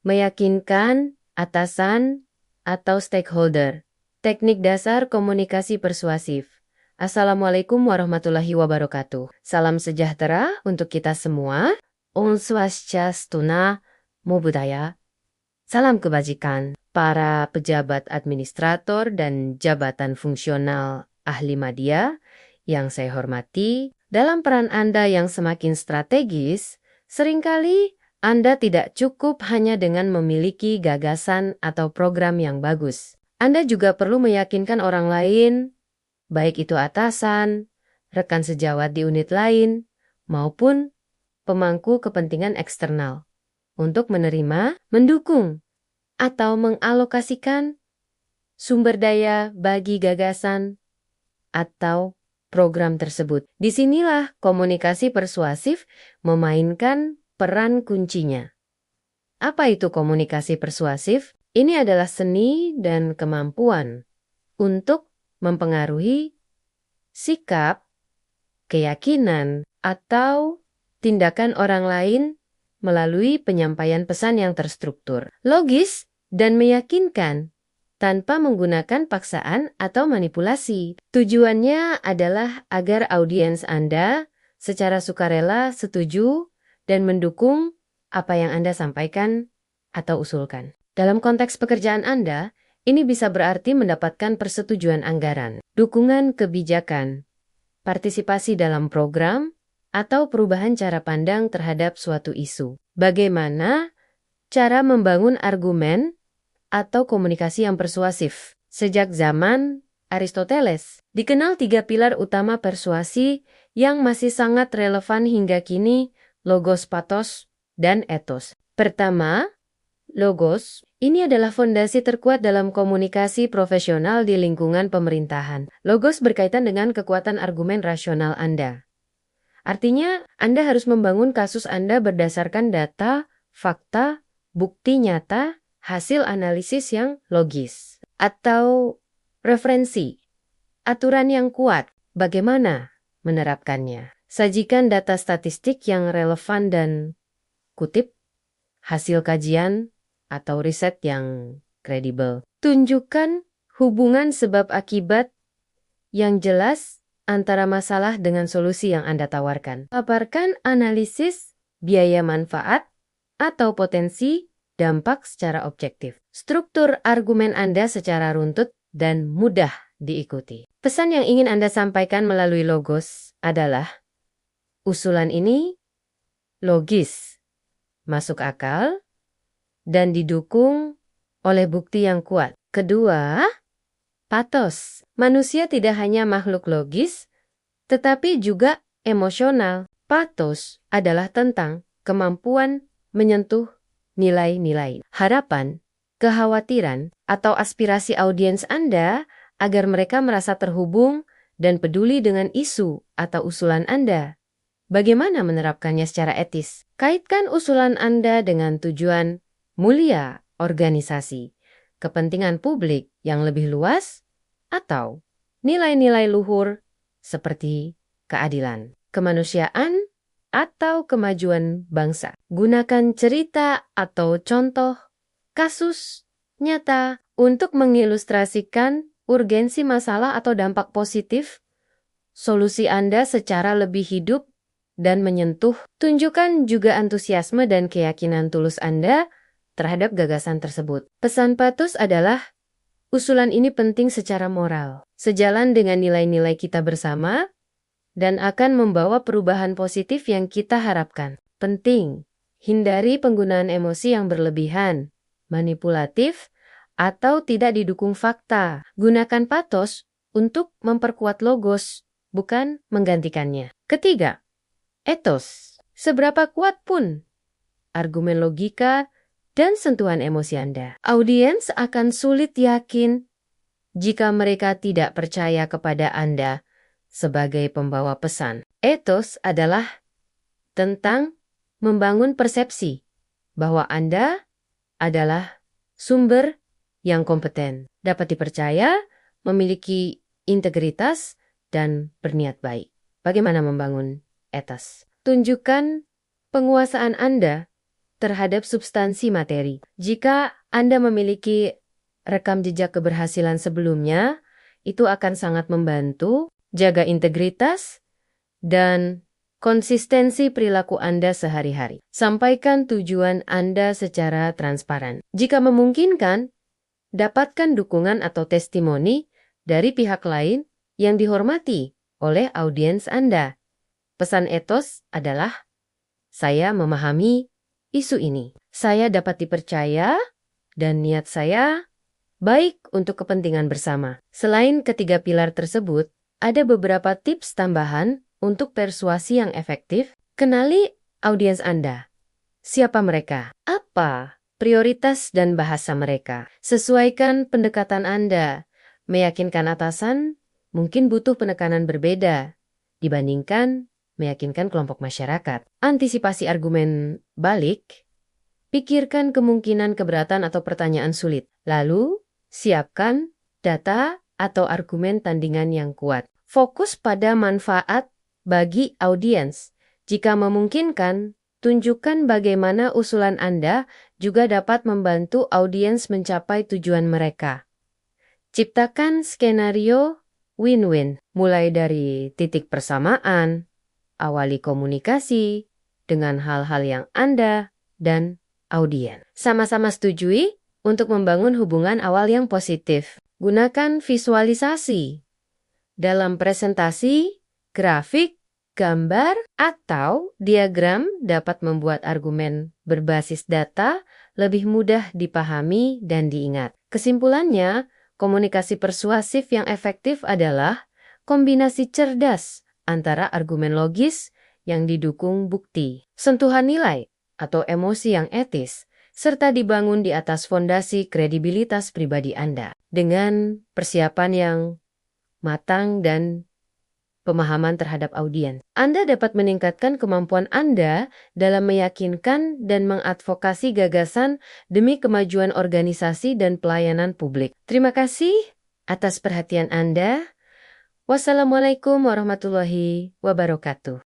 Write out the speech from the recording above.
meyakinkan atasan atau stakeholder. Teknik dasar komunikasi persuasif. Assalamualaikum warahmatullahi wabarakatuh. Salam sejahtera untuk kita semua. Om Swastiastu, Namo Buddhaya. Salam kebajikan. Para pejabat administrator dan jabatan fungsional ahli media yang saya hormati, dalam peran Anda yang semakin strategis, seringkali Anda tidak cukup hanya dengan memiliki gagasan atau program yang bagus. Anda juga perlu meyakinkan orang lain, baik itu atasan, rekan sejawat di unit lain, maupun pemangku kepentingan eksternal, untuk menerima, mendukung, atau mengalokasikan sumber daya bagi gagasan atau program tersebut. Disinilah komunikasi persuasif memainkan peran kuncinya. Apa itu komunikasi persuasif? Ini adalah seni dan kemampuan untuk mempengaruhi sikap, keyakinan, atau tindakan orang lain melalui penyampaian pesan yang terstruktur, logis, dan meyakinkan tanpa menggunakan paksaan atau manipulasi. Tujuannya adalah agar audiens Anda secara sukarela setuju dan mendukung apa yang Anda sampaikan atau usulkan. Dalam konteks pekerjaan Anda, ini bisa berarti mendapatkan persetujuan anggaran, dukungan kebijakan, partisipasi dalam program, atau perubahan cara pandang terhadap suatu isu. Bagaimana cara membangun argumen atau komunikasi yang persuasif? Sejak zaman Aristoteles, dikenal 3 pilar utama persuasi yang masih sangat relevan hingga kini: logos, pathos, dan ethos. Pertama, logos. Ini adalah fondasi terkuat dalam komunikasi profesional di lingkungan pemerintahan. Logos berkaitan dengan kekuatan argumen rasional Anda. Artinya, Anda harus membangun kasus Anda berdasarkan data, fakta, bukti nyata, hasil analisis yang logis, atau referensi, aturan yang kuat. Bagaimana menerapkannya? Sajikan data statistik yang relevan dan kutip hasil kajian atau riset yang kredibel. Tunjukkan hubungan sebab akibat yang jelas antara masalah dengan solusi yang Anda tawarkan. Paparkan analisis biaya manfaat atau potensi dampak secara objektif. Struktur argumen Anda secara runtut dan mudah diikuti. Pesan yang ingin Anda sampaikan melalui logos adalah: usulan ini logis, masuk akal, dan didukung oleh bukti yang kuat. Kedua, pathos. Manusia tidak hanya makhluk logis, tetapi juga emosional. Pathos adalah tentang kemampuan menyentuh nilai-nilai, harapan, kekhawatiran, atau aspirasi audiens Anda agar mereka merasa terhubung dan peduli dengan isu atau usulan Anda. Bagaimana menerapkannya secara etis? Kaitkan usulan Anda dengan tujuan mulia organisasi, kepentingan publik yang lebih luas, atau nilai-nilai luhur seperti keadilan, kemanusiaan, atau kemajuan bangsa. Gunakan cerita atau contoh kasus nyata untuk mengilustrasikan urgensi masalah atau dampak positif solusi Anda secara lebih hidup dan menyentuh. Tunjukkan juga antusiasme dan keyakinan tulus Anda terhadap gagasan tersebut. Pesan pathos adalah: usulan ini penting secara moral, sejalan dengan nilai-nilai kita bersama, dan akan membawa perubahan positif yang kita harapkan. Penting, hindari penggunaan emosi yang berlebihan, manipulatif, atau tidak didukung fakta. Gunakan pathos untuk memperkuat logos, bukan menggantikannya. Ketiga, ethos. Seberapa kuat pun argumen logika dan sentuhan emosi Anda, audiens akan sulit yakin jika mereka tidak percaya kepada Anda sebagai pembawa pesan. Ethos adalah tentang membangun persepsi bahwa Anda adalah sumber yang kompeten, dapat dipercaya, memiliki integritas, dan berniat baik. Bagaimana membangun ethos? Tunjukkan penguasaan Anda terhadap substansi materi. Jika Anda memiliki rekam jejak keberhasilan sebelumnya, itu akan sangat membantu jaga integritas dan konsistensi perilaku Anda sehari-hari. Sampaikan tujuan Anda secara transparan. Jika memungkinkan, dapatkan dukungan atau testimoni dari pihak lain yang dihormati oleh audiens Anda. Pesan etos adalah, saya memahami isu ini. Saya dapat dipercaya dan niat saya baik untuk kepentingan bersama. Selain ketiga pilar tersebut, ada beberapa tips tambahan untuk persuasi yang efektif. Kenali audiens Anda. Siapa mereka? Apa prioritas dan bahasa mereka? Sesuaikan pendekatan Anda. Meyakinkan atasan mungkin butuh penekanan berbeda dibandingkan meyakinkan kelompok masyarakat. Antisipasi argumen balik. Pikirkan kemungkinan keberatan atau pertanyaan sulit. Lalu, siapkan data atau argumen tandingan yang kuat. Fokus pada manfaat bagi audiens. Jika memungkinkan, tunjukkan bagaimana usulan Anda juga dapat membantu audiens mencapai tujuan mereka. Ciptakan skenario win-win, mulai dari titik persamaan, awali komunikasi dengan hal-hal yang Anda dan audiens sama-sama setujui untuk membangun hubungan awal yang positif. Gunakan visualisasi dalam presentasi, grafik, gambar, atau diagram dapat membuat argumen berbasis data lebih mudah dipahami dan diingat. Kesimpulannya, komunikasi persuasif yang efektif adalah kombinasi cerdas antara argumen logis yang didukung bukti, sentuhan nilai atau emosi yang etis, serta dibangun di atas fondasi kredibilitas pribadi Anda. Dengan persiapan yang matang dan pemahaman terhadap audiens, Anda dapat meningkatkan kemampuan Anda dalam meyakinkan dan mengadvokasi gagasan demi kemajuan organisasi dan pelayanan publik. Terima kasih atas perhatian Anda. Wassalamualaikum warahmatullahi wabarakatuh.